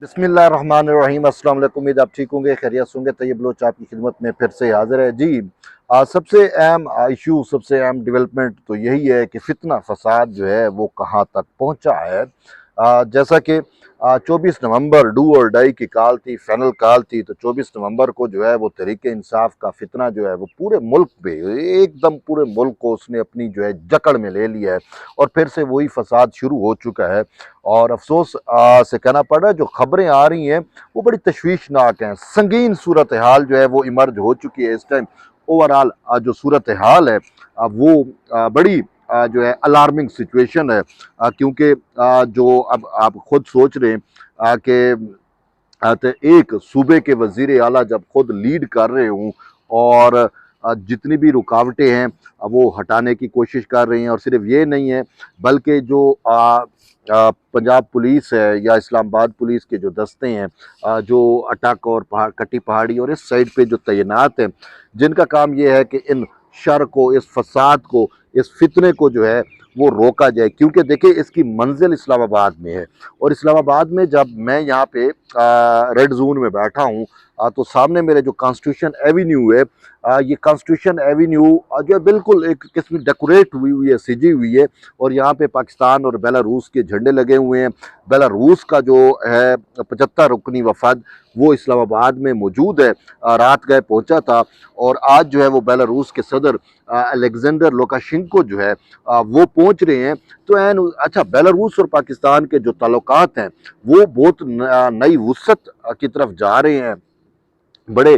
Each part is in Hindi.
बिस्मिल्लाहिर्रहमानिर्रहीम। अस्सलाम वालेकुम। उम्मीद आप ठीक होंगे, खैरियत होंगे। तैयब लोच आपकी खिदमत में फिर से हाजिर है जी। सबसे अहम इशू, सबसे अहम डेवलपमेंट तो यही है कि फितना फसाद जो है वो कहाँ तक पहुँचा है। जैसा कि 24 नवंबर डू और डाई की कॉल थी, फाइनल कॉल थी। तो 24 नवंबर को जो है वो तहरीक इंसाफ का फितना जो है वो पूरे मुल्क पे, एकदम पूरे मुल्क को उसने अपनी जो है जकड़ में ले लिया है और फिर से वही फसाद शुरू हो चुका है। और अफसोस से कहना पड़ रहा है, जो खबरें आ रही हैं वो बड़ी तशवीशनाक हैं। संगीन सूरत हाल जो है वो इमर्ज हो चुकी है इस टाइम। ओवरऑल जो सूरत हाल है वो बड़ी जो है अलार्मिंग सिचुएशन है। क्योंकि जो अब आप खुद सोच रहे हैं कि तो एक सूबे के वजीर आला जब खुद लीड कर रहे हों और जितनी भी रुकावटें हैं वो हटाने की कोशिश कर रही हैं। और सिर्फ ये नहीं है, बल्कि जो पंजाब पुलिस है या इस्लामाबाद पुलिस के जो दस्ते हैं, जो अटक और कटी पहाड़ी और इस साइड पे जो तैनात हैं, जिनका काम ये है कि इन शर को, इस फसाद को, इस फितने को जो है वो रोका जाए। क्योंकि देखिए, इसकी मंजिल इस्लामाबाद में है। और इस्लामाबाद में जब मैं यहाँ पे रेड जोन में बैठा हूँ, तो सामने मेरे जो कॉन्स्टिट्यूशन एवेन्यू है, ये कॉन्स्टिट्यूशन एवेन्यू जो है बिल्कुल एक किस्म डेकोरेट हुई हुई है, सजी हुई है। और यहाँ पे पाकिस्तान और बेलारूस के झंडे लगे हुए हैं। बेलारूस का जो है 75 रुकनी वफद वो इस्लामाबाद में मौजूद है। रात गए पहुँचा था और आज जो है वो बेलारूस के सदर अलेक्जेंडर लुकाशेंको जो है वो पहुँच रहे हैं। तो एन अच्छा, बेलारूस और पाकिस्तान के जो ताल्लुकात हैं वो बहुत नई वुसअत की तरफ जा रहे हैं। बड़े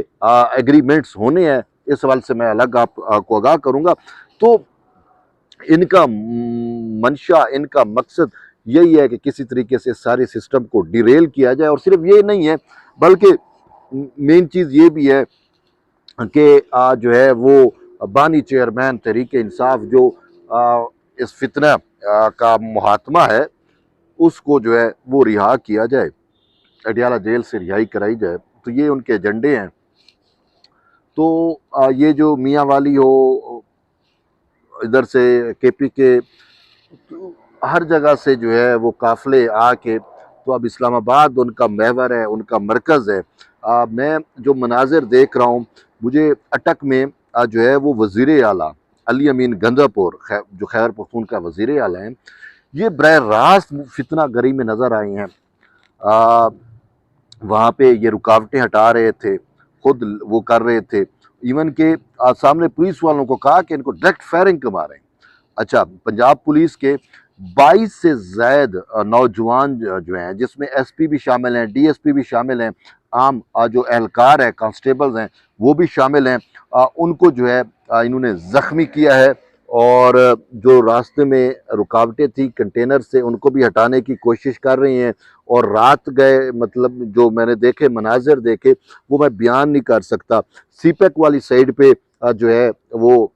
एग्रीमेंट्स होने हैं। इस सवाल से मैं अलग आपको आगाह करूंगा। तो इनका मंशा, इनका मकसद यही है कि किसी तरीके से सारे सिस्टम को डिरेल किया जाए। और सिर्फ ये नहीं है, बल्कि मेन चीज़ ये भी है कि जो है वो बानी चेयरमैन तहरीक इंसाफ जो इस फितना का मुहात्मा है, उसको जो है वो रिहा किया जाए, अडियाला जेल से रिहाई कराई जाए। तो ये उनके एजेंडे हैं। तो ये जो मियाँ वाली हो, इधर से केपी के, तो हर जगह से जो है वो काफिले आके, तो अब इस्लामाबाद उनका महवर है, उनका मरकज़ है। मैं जो मनाजिर देख रहा हूँ, मुझे अटक में जो है वो वज़ीर आला अली अमीन गंदापुर, जो खैबर पख्तूनख्वा का वज़ीर आला हैं, ये बरह रास्त फितना गरी में नज़र आए हैं। वहाँ पे ये रुकावटें हटा रहे थे, खुद वो कर रहे थे। इवन के सामने पुलिस वालों को कहा कि इनको डायरेक्ट फायरिंग करवा रहे हैं। अच्छा, पंजाब पुलिस के 22 से ज़ायद नौजवान जो हैं, जिसमें एसपी भी शामिल हैं, डीएसपी भी शामिल हैं, आम जो एहलकार है, कांस्टेबल्स हैं, वो भी शामिल हैं। उनको जो है इन्होंने ज़ख्मी किया है। और जो रास्ते में रुकावटें थी कंटेनर से, उनको भी हटाने की कोशिश कर रही हैं। और रात गए, मतलब जो मैंने देखे मनाजिर देखे वो मैं बयान नहीं कर सकता। सीपेक वाली साइड पे जो है वो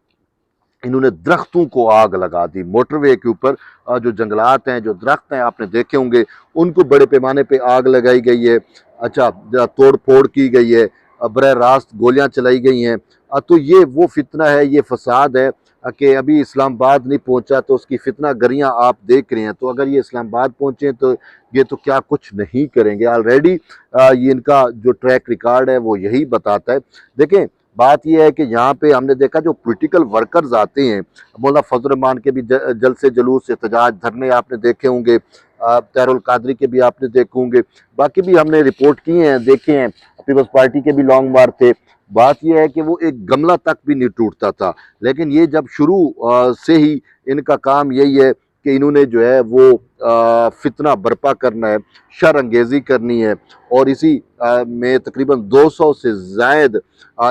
इन्होंने दरख्तों को आग लगा दी। मोटरवे के ऊपर जो जंगलात हैं, जो दरख्त हैं, आपने देखे होंगे, उनको बड़े पैमाने पे आग लगाई गई है। अच्छा, तोड़ फोड़ की गई है, बरह रास्त गोलियां चलाई गई हैं। तो ये वो फितना है, ये फसाद है कि अभी इस्लामाबाद नहीं पहुंचा तो उसकी फितना गरियां आप देख रहे हैं। तो अगर ये इस्लामाबाद पहुंचे तो ये तो क्या कुछ नहीं करेंगे। ऑलरेडी ये इनका जो ट्रैक रिकॉर्ड है वो यही बताता है। देखें, बात यह है कि यहाँ पे हमने देखा जो पॉलिटिकल वर्कर्स आते हैं, मौलाना फजल रहमान के भी जल से जुलूस, एहतजाज, धरने आपने देखे होंगे, तैरुल कादरी के भी आपने देखे होंगे, बाकी भी हमने रिपोर्ट किए हैं, देखे हैं। पीपल्स पार्टी के भी लॉन्ग मार्च थे। बात यह है कि वो एक गमला तक भी नहीं टूटता था। लेकिन ये जब शुरू से ही इनका काम यही है कि इन्होंने जो है वो फितना बर्पा करना है, शर अंगेज़ी करनी है। और इसी में तकरीबन 200 से ज़ायद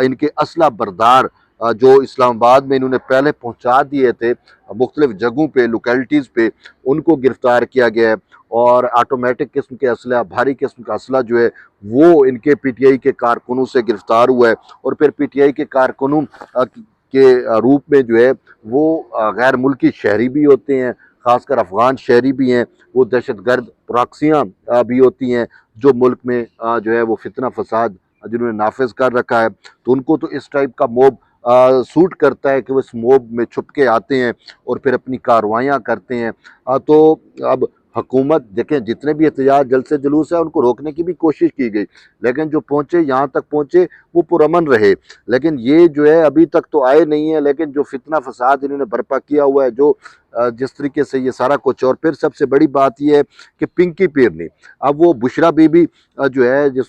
इनके असला बरदार जो इस्लामाबाद में इन्होंने पहले पहुंचा दिए थे मुख्तलिफ जगहों पे, लोकेलिटीज़ पे, उनको गिरफ्तार किया गया है। और आटोमेटिक किस्म के असला, भारी किस्म का असला जो है वो इनके पीटीआई के कारकुनों से गिरफ्तार हुआ है। और फिर पीटीआई के कारकुनों के रूप में जो है वो गैर मुल्की शहरी भी होते हैं, ख़ासकर अफ़गान शहरी भी हैं। वो दहशत गर्द प्रॉक्सियाँ भी होती हैं जो मुल्क में जो है वो फितना फसाद जिन्होंने नाफिज कर रखा है। तो उनको तो इस टाइप का मोब सूट करता है कि वो इस मोब में छुप के आते हैं और फिर अपनी कार्रवाइयाँ करते हैं। तो अब हुकूमत देखें, जितने भी एहतजाज जलसे जुलूस है उनको रोकने की भी कोशिश की गई, लेकिन जो पहुंचे यहाँ तक पहुंचे वो पुरअमन रहे। लेकिन ये जो है अभी तक तो आए नहीं है, लेकिन जो फितना फसाद इन्होंने बर्पा किया हुआ है, जो जिस तरीके से ये सारा कुछ, और फिर सबसे बड़ी बात यह है कि पिंकी पीरनी, अब वो बुशरा बीबी जो है जिस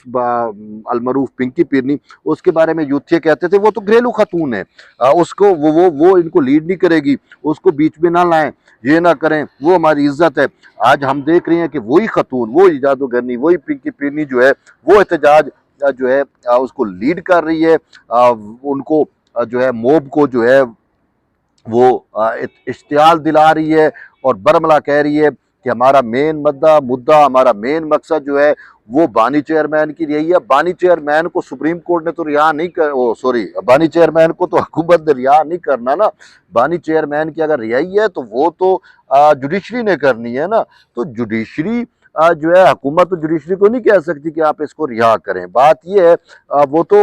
अलमरूफ पिंकी पीरनी, उसके बारे में यूथिया कहते थे वो तो घरेलू खातून है, उसको वो इनको लीड नहीं करेगी, उसको बीच में ना लाएं, ये ना करें, वो हमारी इज्जत है। आज हम देख रहे हैं कि वही खतून, वही जादूगरनी, वही पिंकी पीरनी जो है वो एहतजाज जो है उसको लीड कर रही है, उनको जो है मोब को जो है वो इश्तियाल दिला रही है, और बरमला कह रही है कि हमारा मेन मुद्दा हमारा मेन मकसद जो है वो बानी चेयरमैन की रिहाई है। बानी चेयरमैन को सुप्रीम कोर्ट ने तो रिहा नहीं कर, ओ सॉरी, बानी चेयरमैन को तो हुकूमत ने रिहा नहीं करना ना। बानी चेयरमैन की अगर रिहाई है तो वो तो जुडिशरी ने करनी है ना। तो जुडिशरी जो है, हुकूमत तो जुडिशरी को नहीं कह सकती कि आप इसको रिहा करें। बात यह है, वो तो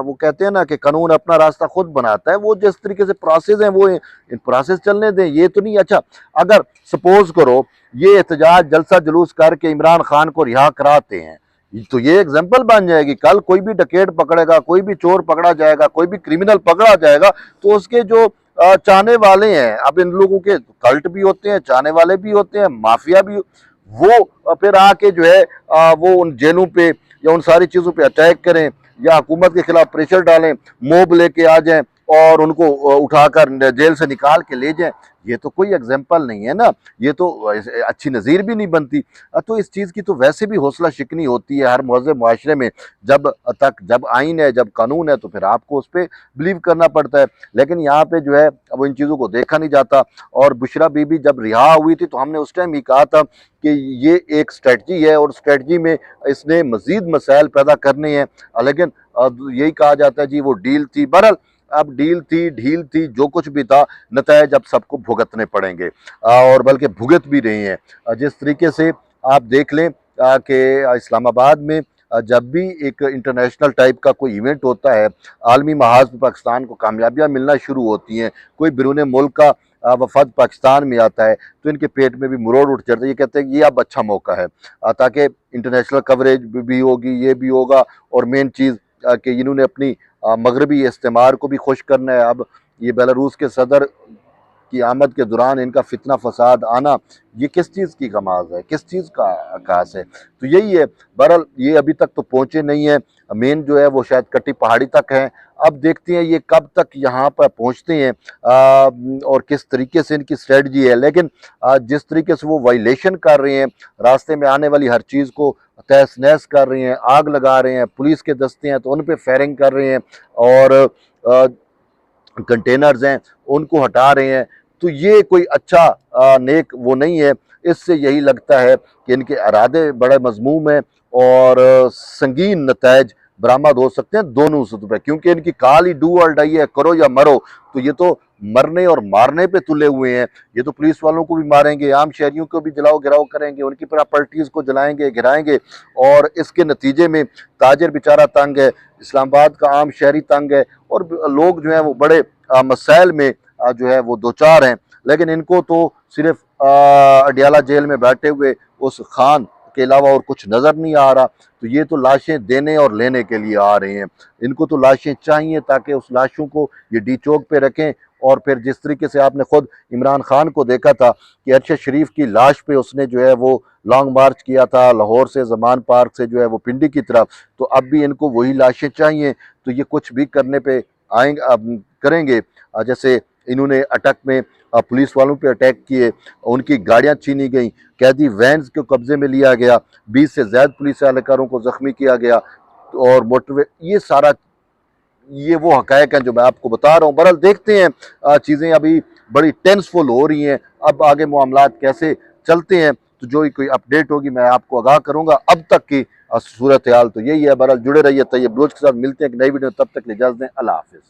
वो कहते हैं ना कि कानून अपना रास्ता खुद बनाता है, वो जिस तरीके से प्रोसेस है वो इन प्रोसेस चलने दें, ये तो नहीं। अच्छा, अगर सपोज करो ये एहतजाज जलसा जुलूस करके इमरान खान को रिहा कराते हैं तो ये एग्जाम्पल बन जाएगी। कल कोई भी डकैत पकड़ेगा, कोई भी चोर पकड़ा जाएगा, कोई भी क्रिमिनल पकड़ा जाएगा, तो उसके जो चाहने वाले हैं, अब इन लोगों के कल्ट भी होते हैं, चाहने वाले भी होते हैं, माफिया भी, वो फिर आके जो है वो उन जेलों पे या उन सारी चीज़ों पे अटैक करें, या हुकूमत के खिलाफ प्रेशर डालें, मोब लेके आ जाएं और उनको उठाकर जेल से निकाल के ले जाएं। ये तो कोई एग्जाम्पल नहीं है ना, ये तो अच्छी नज़ीर भी नहीं बनती। तो इस चीज़ की तो वैसे भी हौसला शिकनी होती है हर महज़ब माशरे में। जब आइन है, जब कानून है, तो फिर आपको उस पर बिलीव करना पड़ता है। लेकिन यहाँ पे जो है अब इन चीज़ों को देखा नहीं जाता। और बुशरा बीबी जब रिहा हुई थी तो हमने उस टाइम ही कहा था कि ये एक स्ट्रेटजी है, और स्ट्रेटजी में इसने मज़ीद मसाइल पैदा करने हैं। लेकिन यही कहा जाता है जी वो डील थी। बहरहाल अब डील थी, ढील थी, जो कुछ भी था, नतायज अब सबको भुगतने पड़ेंगे, और बल्कि भुगत भी रहे हैं। जिस तरीके से आप देख लें कि इस्लामाबाद में जब भी एक इंटरनेशनल टाइप का कोई इवेंट होता है, आलमी महाज में पाकिस्तान को कामयाबियाँ मिलना शुरू होती हैं, कोई बैरून मुल्क का वफद पाकिस्तान में आता है, तो इनके पेट में भी मुरोड़ उठ जाता है। ये कहते हैं कि ये अब अच्छा मौका है ताकि इंटरनेशनल कवरेज भी होगी, ये भी होगा, और मेन चीज़ कि इन्होंने अपनी मगरबी इस्तेमार को भी खुश करना है। अब ये बेलारूस के सदर की आमद के दौरान इनका फितना फसाद आना, ये किस चीज़ की कमाज है, किस चीज़ का आकाश है? तो यही है। बहरहाल ये अभी तक तो पहुँचे नहीं है, मेन जो है वो शायद कटी पहाड़ी तक है। अब देखते हैं ये कब तक यहाँ पर पहुँचते हैं और किस तरीके से इनकी स्ट्रेटजी है। लेकिन जिस तरीके से वो वायलेशन कर रहे हैं, रास्ते में आने वाली हर चीज़ को तहस नहस कर रहे हैं, आग लगा रहे हैं, पुलिस के दस्ते हैं तो उन पर फायरिंग कर रहे हैं, और कंटेनर्स हैं उनको हटा रहे हैं, तो ये कोई अच्छा नेक वो नहीं है। इससे यही लगता है कि इनके इरादे बड़े मज़मूम हैं, और संगीन नतायज बरामद हो सकते हैं दोनों सतह पे, क्योंकि इनकी काल ही डू और डाई है, करो या मरो। तो ये तो मरने और मारने पे तुले हुए हैं। ये तो पुलिस वालों को भी मारेंगे, आम शहरियों को भी जलाओ गिराओ करेंगे, उनकी प्रॉपर्टीज़ को जलाएंगे गिराएंगे, और इसके नतीजे में ताजिर बेचारा तंग है, इस्लामाबाद का आम शहरी तंग है, और लोग जो है वो बड़े मसाइल में जो है वो दो चार हैं। लेकिन इनको तो सिर्फ अडियाला जेल में बैठे हुए उस खान के अलावा और कुछ नज़र नहीं आ रहा। तो ये तो लाशें देने और लेने के लिए आ रहे हैं, इनको तो लाशें चाहिए ताकि उस लाशों को ये डी चौक पे रखें। और फिर जिस तरीके से आपने खुद इमरान खान को देखा था कि अरशद शरीफ की लाश पे उसने जो है वो लॉन्ग मार्च किया था लाहौर से, जमान पार्क से जो है वो पिंडी की तरफ, तो अब भी इनको वही लाशें चाहिए। तो ये कुछ भी करने पे आएंगे, करेंगे। जैसे इन्होंने अटक में पुलिस वालों पे अटैक किए, उनकी गाड़ियां छीनी गई, कैदी वैन्स को कब्जे में लिया गया, 20 से ज़्यादा पुलिस एहलकारों को ज़ख्मी किया गया, और मोटरवे, ये सारा ये वो हकायक हैं जो मैं आपको बता रहा हूँ। बहरहाल देखते हैं, चीज़ें अभी बड़ी टेंसफुल हो रही हैं, अब आगे मामलात कैसे चलते हैं तो जो ही कोई अपडेट होगी मैं आपको आगाह करूँगा। अब तक की सूरत हाल तो यही है। बहरहाल जुड़े रहिए तैयब बलोच के साथ, मिलते हैं एक नई वीडियो, तब तक इजाज़त दें, अल्लाह हाफ़िज़।